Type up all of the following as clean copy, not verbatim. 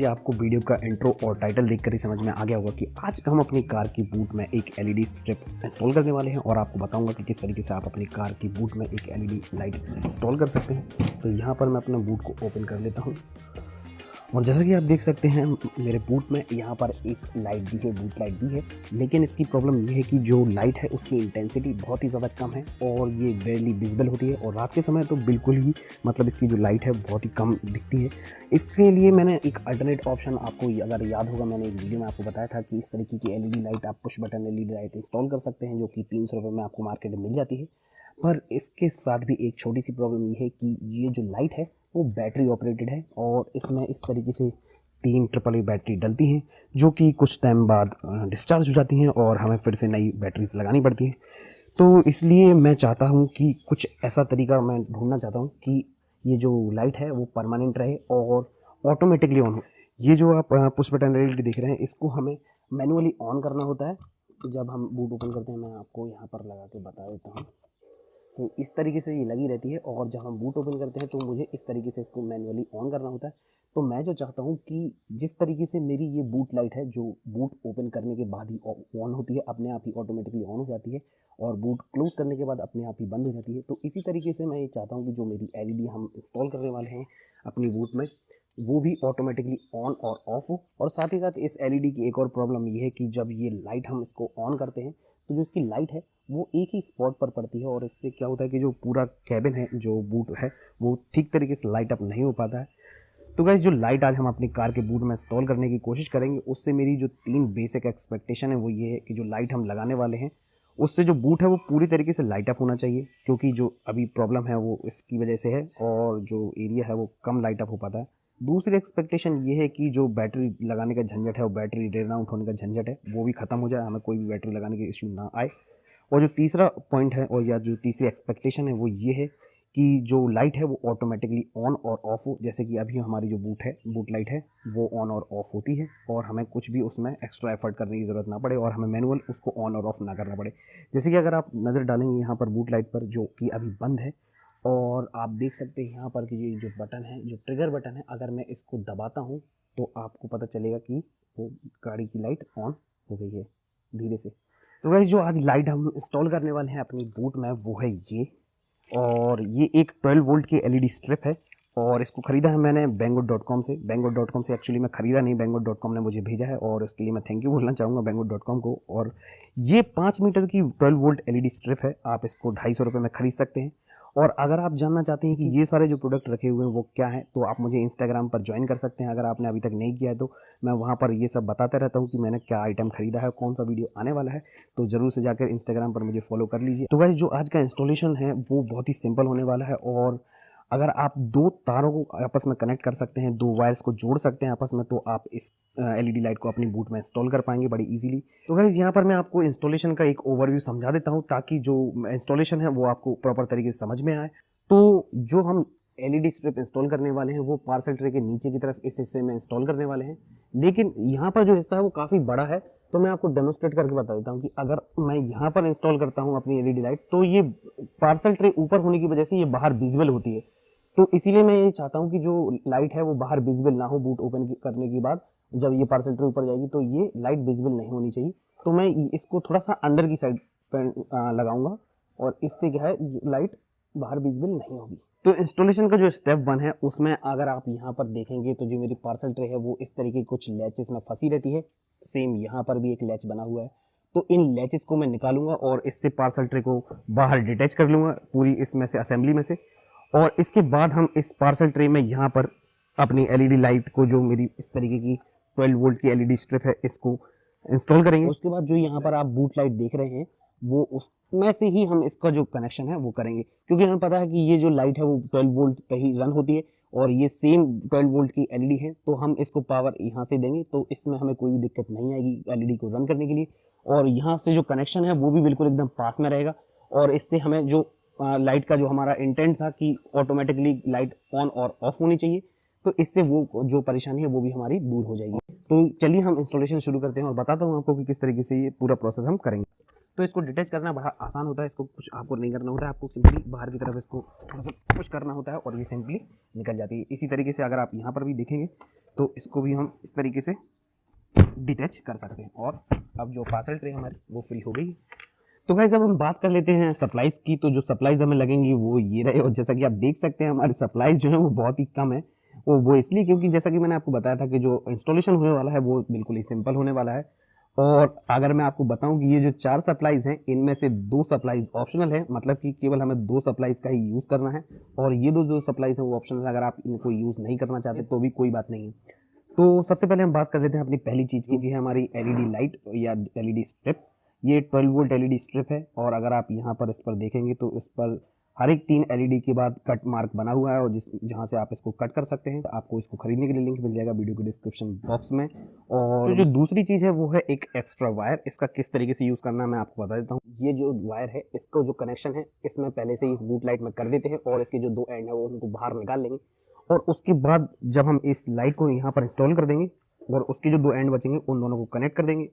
आपको वीडियो का इंट्रो और टाइटल देखकर ही समझ में आ गया होगा कि आज हम अपनी कार की बूट में एक एलईडी स्ट्रिप इंस्टॉल करने वाले हैं और आपको बताऊंगा कि किस तरीके से आप अपनी कार की बूट में एक एलईडी लाइट इंस्टॉल कर सकते हैं। तो यहाँ पर मैं अपना बूट को ओपन कर लेता हूँ और जैसा कि आप देख सकते हैं मेरे बूट में यहाँ पर एक लाइट दी है, बूट लाइट दी है। लेकिन इसकी प्रॉब्लम ये है कि जो लाइट है उसकी इंटेंसिटी बहुत ही ज़्यादा कम है और ये बेरली विजिबल होती है और रात के समय तो बिल्कुल ही इसकी जो लाइट है बहुत ही कम दिखती है। इसके लिए मैंने एक अल्टरनेट ऑप्शन, आपको अगर याद होगा मैंने एक वीडियो में आपको बताया था कि इस तरीके की एलईडी लाइट आप push button LED light install कर सकते हैं जो कि 300 रुपये में आपको मार्केट में मिल जाती है। पर इसके साथ भी एक छोटी सी प्रॉब्लम ये है कि ये जो लाइट है वो बैटरी ऑपरेटेड है और इसमें इस तरीके से 3 AAA बैटरी डलती हैं जो कि कुछ टाइम बाद डिस्चार्ज हो जाती हैं और हमें फिर से नई बैटरीज लगानी पड़ती हैं। तो इसलिए मैं चाहता हूं कि कुछ ऐसा तरीका मैं ढूंढना चाहता हूं कि ये जो लाइट है वो परमानेंट रहे और ऑटोमेटिकली ऑन हो। ये जो आप पुश बटन एलईडी देख रहे हैं इसको हमें मैनुअली ऑन करना होता है। जब हम बूट ओपन करते हैं, मैं आपको यहाँ पर लगा के बता देता हूँ। तो इस तरीके से ये लगी रहती है और जब हम बूट ओपन करते हैं तो मुझे इस तरीके से इसको मैनुअली ऑन करना होता है। तो मैं जो चाहता हूँ कि जिस तरीके से मेरी ये बूट लाइट है जो बूट ओपन करने के बाद ही ऑन होती है, अपने आप ही ऑटोमेटिकली ऑन हो जाती है और बूट क्लोज करने के बाद अपने आप ही बंद हो जाती है। तो इसी तरीके से मैं ये चाहता हूँ कि जो मेरी एलईडी हम इंस्टॉल करने वाले हैं अपनी बूट में वो भी ऑटोमेटिकली ऑन और ऑफ हो। और साथ ही साथ इस एलईडी की एक और प्रॉब्लम ये है कि जब ये लाइट हम इसको ऑन करते हैं तो जो इसकी लाइट है वो एक ही स्पॉट पर पड़ती है और इससे क्या होता है कि जो पूरा कैबिन है, जो बूट है, वो ठीक तरीके से लाइट अप नहीं हो पाता है। तो गाइस, जो लाइट आज हम अपनी कार के बूट में इंस्टॉल करने की कोशिश करेंगे उससे मेरी जो 3 बेसिक एक्सपेक्टेशन है वो ये है कि जो लाइट हम लगाने वाले हैं उससे जो बूट है वो पूरी तरीके से लाइट अप होना चाहिए, क्योंकि जो अभी प्रॉब्लम है वो इसकी वजह से है और जो एरिया है वो कम लाइट अप हो पाता है। दूसरी एक्सपेक्टेशन ये है कि जो बैटरी लगाने का झंझट है और बैटरी ड्रेन आउट होने का झंझट है वो भी खत्म हो जाए, हमें कोई भी बैटरी लगाने की इश्यू ना आए। और जो तीसरा पॉइंट है और या जो तीसरी एक्सपेक्टेशन है वो ये है कि जो लाइट है वो ऑटोमेटिकली ऑन और ऑफ हो। जैसे कि अभी हमारी जो बूट लाइट है वो ऑन और ऑफ होती है और हमें कुछ भी उसमें एक्स्ट्रा एफर्ट करने की ज़रूरत ना पड़े और हमें मैनुअल उसको ऑन और ऑफ ना करना पड़े। जैसे कि अगर आप नज़र डालेंगे यहाँ पर बूट लाइट पर जो कि अभी बंद है और आप देख सकते हैं यहाँ पर कि ये जो बटन है, जो ट्रिगर बटन है, अगर मैं इसको दबाता हूँ तो आपको पता चलेगा कि वो गाड़ी की लाइट ऑन हो गई है धीरे से। तो गाइस, जो आज लाइट हम इंस्टॉल करने वाले हैं अपनी बूट में वो है ये, और ये एक 12 वोल्ट की एलईडी स्ट्रिप है और इसको ख़रीदा है मैंने banggood.com से। banggood.com से एक्चुअली मैं ख़रीदा नहीं, banggood.com ने मुझे भेजा है और उसके लिए मैं थैंक यू बोलना चाहूँगा banggood.com को। और ये 5 मीटर की 12 वोल्ट एलईडी स्ट्रिप है, आप इसको 250 रुपये में ख़रीद सकते हैं। और अगर आप जानना चाहते हैं कि ये सारे जो प्रोडक्ट रखे हुए हैं वो क्या हैं तो आप मुझे इंस्टाग्राम पर ज्वाइन कर सकते हैं। अगर आपने अभी तक नहीं किया है तो मैं वहाँ पर ये सब बताता रहता हूँ कि मैंने क्या आइटम खरीदा है, कौन सा वीडियो आने वाला है, तो ज़रूर से जाकर इंस्टाग्राम पर मुझे फॉलो कर लीजिए। तो गाइस, जो आज का इंस्टॉलेशन है वो बहुत ही सिंपल होने वाला है और अगर आप 2 तारों को आपस में कनेक्ट कर सकते हैं, 2 वायर्स को जोड़ सकते हैं आपस में, तो आप इस एलईडी लाइट को अपनी बूट में इंस्टॉल कर पाएंगे बड़ी इजीली। तो गाइस, यहाँ पर मैं आपको इंस्टॉलेशन का एक ओवरव्यू समझा देता हूँ ताकि जो इंस्टॉलेशन है वो आपको प्रॉपर तरीके से समझ में आए। तो जो हम एलईडी स्ट्रिप इंस्टॉल करने वाले हैं वो पार्सल ट्रे के नीचे की तरफ इस हिस्से में इंस्टॉल करने वाले हैं, लेकिन यहाँ पर जो हिस्सा है वो काफ़ी बड़ा है। तो मैं आपको डेमोस्ट्रेट करके बता देता हूँ कि अगर मैं यहाँ पर इंस्टॉल करता हूँ अपनी एलईडी लाइट तो ये पार्सल ट्रे ऊपर होने की वजह से ये बाहर विजिबल होती है। तो इसीलिए मैं ये चाहता हूँ कि जो लाइट है वो बाहर विजिबल ना हो। बूट ओपन करने के बाद जब ये पार्सल ट्रे ऊपर जाएगी तो ये लाइट विजिबल नहीं होनी चाहिए। तो मैं इसको थोड़ा सा अंदर की साइड पर लगाऊंगा और इससे क्या है लाइट बाहर विजिबल नहीं होगी। तो इंस्टॉलेशन का जो स्टेप 1 है उसमें अगर आप यहाँ पर देखेंगे तो जो मेरी पार्सल ट्रे है वो इस तरीके कुछ लैचेस में फंसी रहती है। सेम यहाँ पर भी एक लैच बना हुआ है, तो इन लैचेस को मैं निकालूंगा और इससे पार्सल ट्रे को बाहर डिटैच कर लूँगा पूरी इसमें से, असेंबली में से। और इसके बाद हम इस पार्सल ट्रे में यहाँ पर अपनी एलईडी लाइट को, जो मेरी इस तरीके की 12 वोल्ट की एलईडी स्ट्रिप है, इसको इंस्टॉल करेंगे। उसके बाद जो यहाँ पर आप बूट लाइट देख रहे हैं वो उसमें से ही हम इसका जो कनेक्शन है वो करेंगे, क्योंकि हमें पता है कि ये जो लाइट है वो 12 वोल्ट पे ही रन होती है और ये सेम 12 वोल्ट की एलईडी है। तो हम इसको पावर यहाँ से देंगे तो इसमें हमें कोई भी दिक्कत नहीं आएगी एलईडी को रन करने के लिए। और यहाँ से जो कनेक्शन है वो भी बिल्कुल एकदम पास में रहेगा और इससे हमें जो लाइट का जो हमारा इंटेंट था कि ऑटोमेटिकली लाइट ऑन और ऑफ होनी चाहिए, तो इससे वो जो परेशानी है वो भी हमारी दूर हो जाएगी। तो चलिए हम इंस्टॉलेशन शुरू करते हैं और बताता हूँ आपको कि किस तरीके से ये पूरा प्रोसेस हम करेंगे। तो इसको डिटैच करना बड़ा आसान होता है, इसको कुछ आपको नहीं करना होता है, आपको सिंपली बाहर की तरफ इसको थोड़ा सा पुश करना होता है और ये सिंपली निकल जाती है। इसी तरीके से अगर आप यहाँ पर भी देखेंगे तो इसको भी हम इस तरीके से डिटैच कर सकते हैं और अब जो पार्सल ट्रे हमारी वो फ्री हो गई। तो गाइस अब हम बात कर लेते हैं सप्लाइज़ की। तो जो सप्लाइज़ हमें लगेंगी वो ये रहे, और जैसा कि आप देख सकते हैं हमारी सप्लाइज़ जो है वो बहुत ही कम है। वो इसलिए क्योंकि जैसा कि मैंने आपको बताया था कि जो इंस्टॉलेशन होने वाला है वो बिल्कुल ही सिंपल होने वाला है। और अगर मैं आपको बताऊं कि ये जो 4 सप्लाइज़ हैं इनमें से 2 सप्लाइज़ ऑप्शनल है, मतलब कि केवल हमें 2 सप्लाइज़ का ही यूज़ करना है, और ये 2 जो सप्लाइज़ हैं वो ऑप्शनल है। अगर आप इनको यूज़ नहीं करना चाहते तो भी कोई बात नहीं है। तो सबसे पहले हम बात कर लेते हैं अपनी पहली चीज़ की, जो है हमारी एलईडी लाइट या एलईडी स्ट्रिप। ये 12 वोल्ट एलईडी स्ट्रिप है, और अगर आप यहाँ पर इस पर देखेंगे तो इस पर हर एक 3 एलईडी के बाद कट मार्क बना हुआ है, और जहाँ से आप इसको कट कर सकते हैं। आपको इसको खरीदने के लिए लिंक मिल जाएगा वीडियो के डिस्क्रिप्शन बॉक्स में। और जो दूसरी चीज़ है वो है एक एक्स्ट्रा वायर। इसका किस तरीके से यूज़ करना है मैं आपको बता देता हूँ। ये जो वायर है इसको जो कनेक्शन है इसमें पहले से ही इस बूट लाइट में कर देते हैं, और इसके जो 2 एंड है वो उनको बाहर निकाल लेंगे, और उसके बाद जब हम इस लाइट को यहाँ पर इंस्टॉल कर देंगे और उसके जो 2 एंड बचेंगे उन दोनों को कनेक्ट कर देंगे।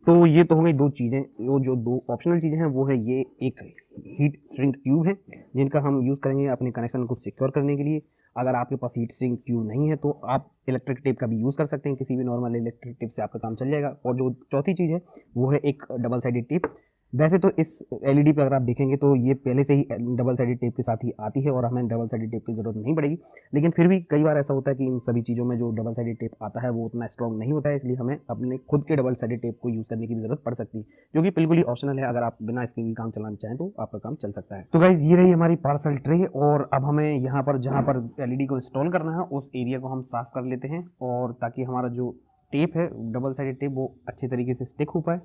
तो ये तो हो गई 2 चीज़ें। वो जो 2 ऑप्शनल चीज़ें हैं वो है ये एक हीट श्रिंक ट्यूब है जिनका हम यूज़ करेंगे अपने कनेक्शन को सिक्योर करने के लिए। अगर आपके पास हीट श्रिंक ट्यूब नहीं है तो आप इलेक्ट्रिक टेप का भी यूज़ कर सकते हैं, किसी भी नॉर्मल इलेक्ट्रिक टेप से आपका काम चल जाएगा। और जो चौथी चीज़ है वो है एक डबल साइडेड टेप। वैसे तो इस एलईडी पे अगर आप देखेंगे तो ये पहले से ही डबल साइडेड टेप के साथ ही आती है और हमें डबल साइडेड टेप की ज़रूरत नहीं पड़ेगी, लेकिन फिर भी कई बार ऐसा होता है कि इन सभी चीज़ों में जो डबल साइडेड टेप आता है वो उतना स्ट्रॉन्ग नहीं होता है, इसलिए हमें अपने खुद के डबल साइडेड टेप को यूज़ करने की भी ज़रूरत पड़ सकती है, जो कि बिल्कुल ही ऑप्शनल है। अगर आप बिना इसके भी काम चलाना चाहें तो आपका काम चल सकता है। तो गाइज ये रही हमारी पार्सल ट्रे, और अब हमें यहाँ पर जहाँ पर एलईडी को इंस्टॉल करना है उस एरिया को हम साफ़ कर लेते हैं, और ताकि हमारा जो टेप है डबल साइडेड टेप वो अच्छे तरीके से स्टिक हो पाए।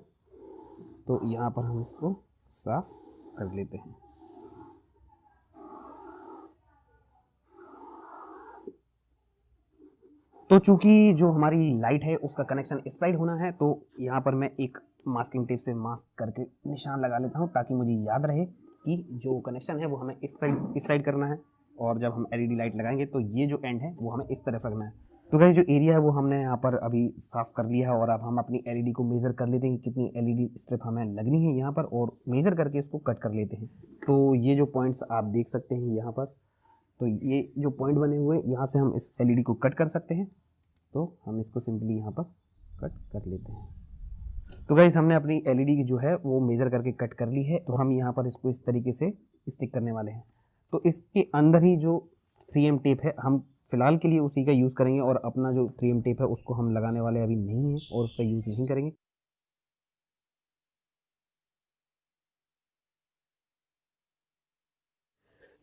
तो यहाँ पर हम इसको साफ कर लेते हैं। तो चूंकि जो हमारी लाइट है उसका कनेक्शन इस साइड होना है, तो यहाँ पर मैं एक मास्किंग टेप से मास्क करके निशान लगा लेता हूँ, ताकि मुझे याद रहे कि जो कनेक्शन है वो हमें इस साइड करना है, और जब हम एलईडी लाइट लगाएंगे तो ये जो एंड है वो हमें इस तरफ रखना है। तो गाइस जो एरिया है वो हमने यहाँ पर अभी साफ़ कर लिया है, और अब हम अपनी एलईडी को मेज़र कर लेते हैं कि कितनी एलईडी स्ट्रिप हमें लगनी है यहाँ पर, और मेज़र करके इसको कट कर लेते हैं। तो ये जो पॉइंट्स आप देख सकते हैं यहाँ पर, तो ये जो पॉइंट बने हुए हैं यहाँ से हम इस एलईडी को कट कर सकते हैं। तो हम इसको सिंपली यहाँ पर कट कर लेते हैं। तो गाइस हमने अपनी एलईडी की जो है वो मेज़र करके कट कर ली है। तो हम यहाँ पर इसको इस तरीके से स्टिक करने वाले हैं। तो इसके अंदर ही जो 3M टेप है हम फिलहाल के लिए उसी का यूज़ करेंगे, और अपना जो 3M टेप है उसको हम लगाने वाले अभी नहीं है और उसका यूज़ नहीं करेंगे।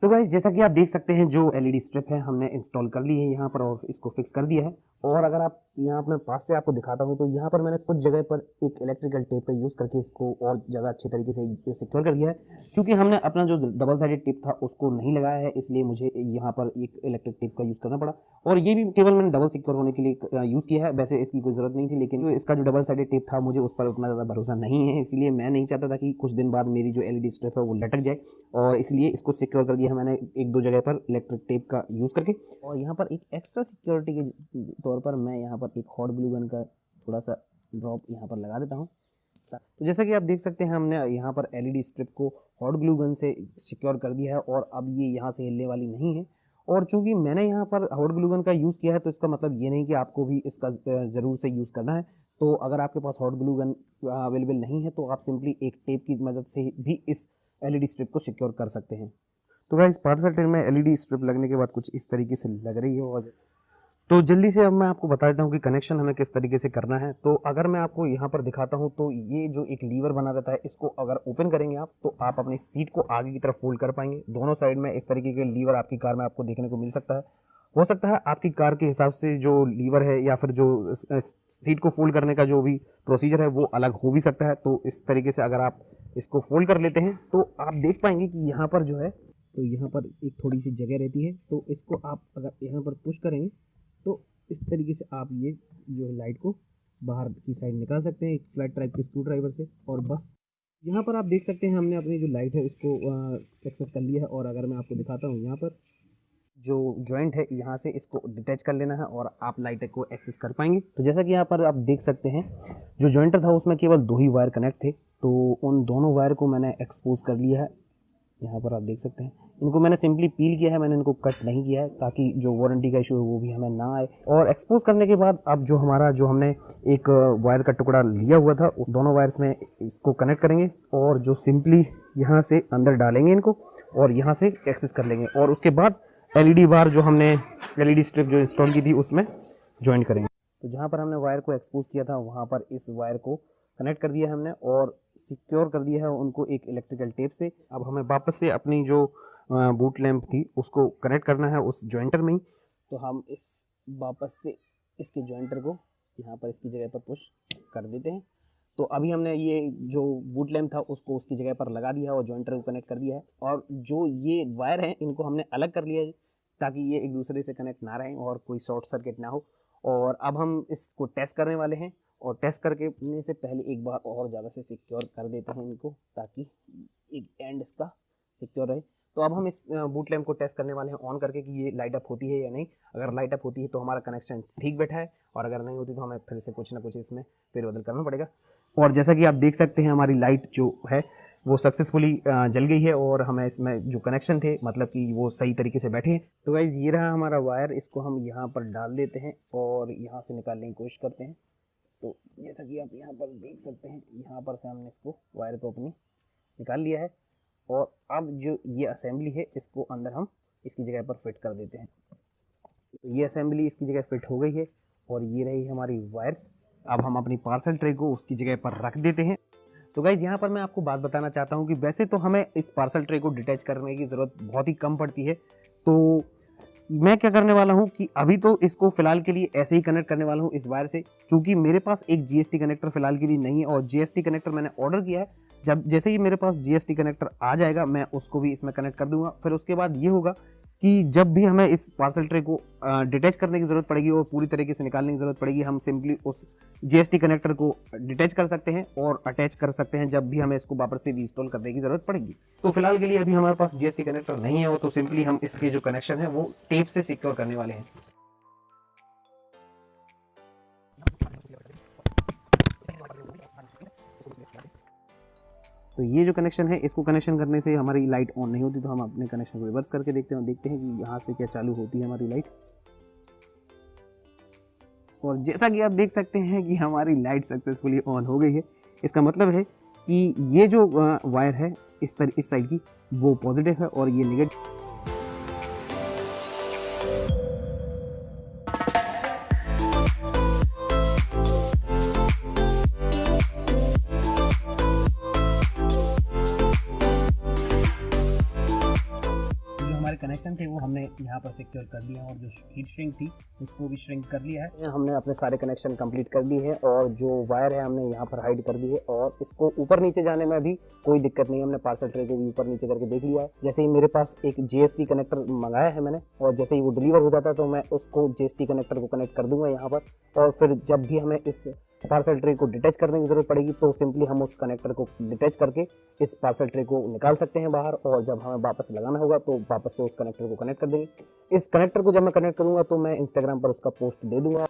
तो गाइस जैसा कि आप देख सकते हैं जो एलईडी स्ट्रिप है हमने इंस्टॉल कर ली है यहाँ पर, और इसको फिक्स कर दिया है। और अगर आप यहाँ मैं पास से आपको दिखाता हूँ तो यहाँ पर मैंने कुछ जगह पर एक इलेक्ट्रिकल टेप का यूज़ करके इसको और ज़्यादा अच्छे तरीके से सिक्योर कर दिया है। क्योंकि हमने अपना जो डबल साइडेड टेप था उसको नहीं लगाया है, इसलिए मुझे यहाँ पर एक इलेक्ट्रिक टेप का यूज़ करना पड़ा, और ये भी केवल मैंने डबल सिक्योर होने के लिए यूज़ किया है। वैसे इसकी कोई ज़रूरत नहीं थी, लेकिन जो इसका जो डबल साइडेड टेप था मुझे उस पर उतना ज़्यादा भरोसा नहीं है, इसलिए मैं नहीं चाहता था कि कुछ दिन बाद मेरी जो एलईडी स्ट्रिप है वो लटक जाए, और इसलिए इसको सिक्योर कर दिया है मैंने 1-2 जगह पर इलेक्ट्रिक टेप का यूज़ करके। और यहाँ पर एक एक्स्ट्रा सिक्योरिटी के तौर पर मैं यहाँ पर एक हॉट ग्लू गन का थोड़ा सा ड्रॉप यहाँ पर लगा देता हूँ। तो जैसा कि आप देख सकते हैं हमने यहाँ पर एलईडी स्ट्रिप को हॉट ग्लू गन से सिक्योर कर दिया है, और अब ये यहाँ से हिलने वाली नहीं है। और चूंकि मैंने यहाँ पर हॉट ग्लू गन का यूज़ किया है तो इसका मतलब ये नहीं कि आपको भी इसका ज़रूर से यूज़ करना है। तो अगर आपके पास हॉट ग्लू गन अवेलेबल नहीं है तो आप सिंपली एक टेप की मदद से भी इस एलईडी स्ट्रिप को सिक्योर कर सकते हैं। तो गाइस पार्सल ट्रे में एलईडी स्ट्रिप लगने के बाद कुछ इस तरीके से लग रही है। और तो जल्दी से अब मैं आपको बता देता हूँ कि कनेक्शन हमें किस तरीके से करना है। तो अगर मैं आपको यहाँ पर दिखाता हूँ तो ये जो एक लीवर बना रहता है इसको अगर ओपन करेंगे आप तो आप अपनी सीट को आगे की तरफ फोल्ड कर पाएंगे। दोनों साइड में इस तरीके के लीवर आपकी कार में आपको देखने को मिल सकता है। हो सकता है आपकी कार के हिसाब से जो लीवर है या फिर जो सीट को फोल्ड करने का जो भी प्रोसीजर है वो अलग हो भी सकता है। तो इस तरीके से अगर आप इसको फोल्ड कर लेते हैं तो आप देख पाएंगे कि यहाँ पर जो है तो यहाँ पर एक थोड़ी सी जगह रहती है। तो इसको आप अगर यहाँ पर पुश करेंगे तो इस तरीके से आप ये जो लाइट को बाहर की साइड निकाल सकते हैं एक फ्लैट टाइप के स्क्रू ड्राइवर से। और बस यहाँ पर आप देख सकते हैं हमने अपनी जो लाइट है इसको एक्सेस कर लिया है। और अगर मैं आपको दिखाता हूँ यहाँ पर जो जॉइंट है यहाँ से इसको डिटैच कर लेना है और आप लाइट को एक्सेस कर पाएंगे। तो जैसा कि यहाँ पर आप देख सकते हैं जो जॉइंटर था उसमें केवल 2 ही वायर कनेक्ट थे, तो उन दोनों वायर को मैंने एक्सपोज कर लिया है। यहाँ पर आप देख सकते हैं इनको मैंने सिंपली पील किया है, मैंने इनको कट नहीं किया है ताकि जो वारंटी का इशू है वो भी हमें ना आए। और एक्सपोज करने के बाद अब जो हमने एक वायर का टुकड़ा लिया हुआ था उस दोनों वायर्स में इसको कनेक्ट करेंगे और जो सिंपली यहाँ से अंदर डालेंगे इनको और यहाँ से एक्सेस कर लेंगे और उसके बाद एलईडी बार जो हमने एलईडी स्ट्रिप जो इंस्टॉल की थी उसमें ज्वाइन करेंगे। तो जहाँ पर हमने वायर को एक्सपोज किया था वहाँ पर इस वायर को कनेक्ट कर दिया हमने और सिक्योर कर दिया है उनको एक इलेक्ट्रिकल टेप से। अब हमें वापस से अपनी जो बूट लैंप थी उसको कनेक्ट करना है उस जॉइंटर में ही। तो हम इस वापस से इसके जॉइंटर को यहाँ पर इसकी जगह पर पुश कर देते हैं। तो अभी हमने ये जो बूट लैंप था उसको उसकी जगह पर लगा दिया और जॉइंटर को कनेक्ट कर दिया है और जो ये वायर हैं इनको हमने अलग कर लिया है ताकि ये एक दूसरे से कनेक्ट ना रहें और कोई शॉर्ट सर्किट ना हो। और अब हम इसको टेस्ट करने वाले हैं और टेस्ट करने से पहले एक बार और ज़्यादा से सिक्योर कर देते हैं इनको ताकि एक एंड इसका सिक्योर रहे। तो अब हम इस बूट लैंप को टेस्ट करने वाले हैं ऑन करके कि ये लाइट अप होती है या नहीं। अगर लाइट अप होती है तो हमारा कनेक्शन ठीक बैठा है और अगर नहीं होती तो हमें फिर से कुछ ना कुछ इसमें फेरबदल करना पड़ेगा। और जैसा कि आप देख सकते हैं हमारी लाइट जो है वो सक्सेसफुली जल गई है और हमें इसमें जो कनेक्शन थे मतलब कि वो सही तरीके से बैठे हैं। तो गाइस ये रहा हमारा वायर, इसको हम यहाँ पर डाल देते हैं और यहाँ से निकालने की कोशिश करते हैं। तो जैसा कि आप यहाँ पर देख सकते हैं यहाँ पर से हमने इसको वायर को अपनी निकाल लिया है और अब जो ये असेंबली है इसको अंदर हम इसकी जगह पर फिट कर देते हैं। तो ये असेंबली इसकी जगह फिट हो गई है और ये रही हमारी वायर्स। अब हम अपनी पार्सल ट्रे को उसकी जगह पर रख देते हैं। तो गाइज़ यहाँ पर मैं आपको बात बताना चाहता हूँ कि वैसे तो हमें इस पार्सल ट्रे को डिटैच करने की ज़रूरत बहुत ही कम पड़ती है। तो मैं क्या करने वाला हूँ कि अभी तो इसको फिलहाल के लिए ऐसे ही कनेक्ट करने वाला हूँ इस वायर से, क्योंकि मेरे पास एक जीएसटी कनेक्टर फिलहाल के लिए नहीं है और जीएसटी कनेक्टर मैंने ऑर्डर किया है। जब जैसे ही मेरे पास जीएसटी कनेक्टर आ जाएगा मैं उसको भी इसमें कनेक्ट कर दूंगा। फिर उसके बाद ये होगा कि जब भी हमें इस पार्सल ट्रे को डिटैच करने की ज़रूरत पड़ेगी और पूरी तरीके से निकालने की ज़रूरत पड़ेगी, हम सिंपली उस जीएसटी कनेक्टर को डिटैच कर सकते हैं और अटैच कर सकते हैं जब भी हमें इसको वापस से रीइंस्टॉल करने की ज़रूरत पड़ेगी। तो फिलहाल के लिए अभी हमारे पास जीएसटी कनेक्टर नहीं है, तो सिंपली हम इसके जो कनेक्शन है वो टेप से सिक्योर करने वाले हैं। तो ये जो कनेक्शन है इसको कनेक्शन करने से हमारी लाइट ऑन नहीं होती, तो हम अपने कनेक्शन को रिवर्स करके देखते हैं कि यहाँ से क्या चालू होती है हमारी लाइट। और जैसा कि आप देख सकते हैं कि हमारी लाइट सक्सेसफुली ऑन हो गई है। इसका मतलब है कि ये जो वायर है इस साइड की वो पॉजिटिव है और ये नेगेटिव। कनेक्शन थे वो हमने यहाँ पर सिक्योर कर लिया और जो हीट श्रिंक थी उसको भी श्रिंक कर लिया है। हमने अपने सारे कनेक्शन कंप्लीट कर लिए हैं और जो वायर है हमने यहाँ पर हाइड कर दी है और इसको ऊपर नीचे जाने में भी कोई दिक्कत नहीं है। हमने पार्सल ट्रे को भी ऊपर नीचे करके देख लिया है। जैसे ही मेरे पास एक जीएसटी कनेक्टर मंगाया है मैंने और जैसे ही वो डिलीवर हो जाता है तो मैं उसको जीएसटी कनेक्टर को कनेक्ट कर दूंगा यहाँ पर। और फिर जब भी हमें इस पार्सल ट्रे को डिटैच करने की ज़रूरत पड़ेगी तो सिंपली हम उस कनेक्टर को डिटैच करके इस पार्सल ट्रे को निकाल सकते हैं बाहर और जब हमें वापस लगाना होगा तो वापस से उस कनेक्टर को कनेक्ट कर देंगे। इस कनेक्टर को जब मैं कनेक्ट करूँगा तो मैं इंस्टाग्राम पर उसका पोस्ट दे दूँगा।